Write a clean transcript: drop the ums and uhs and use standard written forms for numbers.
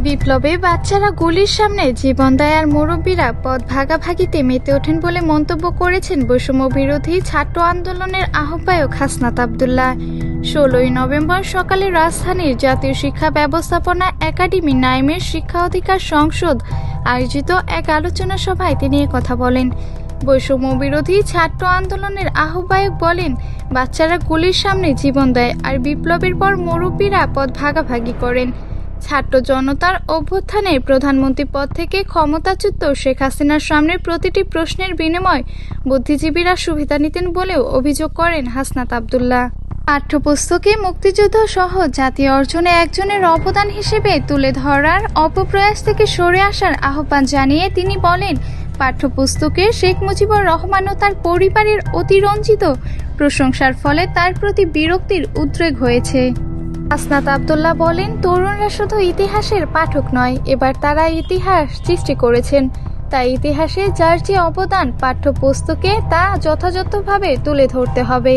বিপ্লবে বাচ্চারা গুলির সামনে জীবন দেয় আর মুরব্বীরা পথ ভাগাভাগিতে মেতে ওঠেন বলে মন্তব্য করেছেন বৈষম্য বিরোধী ছাত্র আন্দোলনের আহ্বায়ক হাসনাত আব্দুল্লাহ। 16ই নভেম্বর সকালে রাজধানীর জাতীয় শিক্ষা ব্যবস্থাপনা একাডেমি নাইমের শিক্ষা অধিকার সংসদ আয়োজিত এক আলোচনা সভায় তিনি কথা বলেন। বৈষম্য বিরোধী ছাত্র আন্দোলনের আহ্বায়ক বলেন, বাচ্চারা গুলির সামনে জীবন দেয় আর বিপ্লবের পর মুরব্বীরা পথ ভাগাভাগি করেন। ছাত্র জনতার অভ্যুত্থানে প্রধানমন্ত্রী পদ থেকে ক্ষমতাচ্যুত শেখ হাসিনার সামনে প্রতিটি প্রশ্নের বিনিময় বুদ্ধিজীবীরা সুবিধা নিতেন বলেও অভিযোগ করেন হাসনাত আব্দুল্লাহ। পাঠ্যপুস্তকে মুক্তিযুদ্ধ সহ জাতীয় অর্জনে একজনের অবদান হিসেবে তুলে ধরার অপপ্রয়াস থেকে সরে আসার আহ্বান জানিয়ে তিনি বলেন, পাঠ্যপুস্তকে শেখ মুজিবুর রহমান ও তার পরিবারের অতিরঞ্জিত প্রশংসার ফলে তার প্রতি বিরক্তির উদ্রেক হয়েছে। হাসনাত আব্দুল্লাহ বলেন, তরুণরা শুধু ইতিহাসের পাঠক নয়, এবার তারা ইতিহাস সৃষ্টি করেছেন। তাই ইতিহাসে যার যে অবদান পাঠ্যপুস্তকে তা যথাযথভাবে তুলে ধরতে হবে।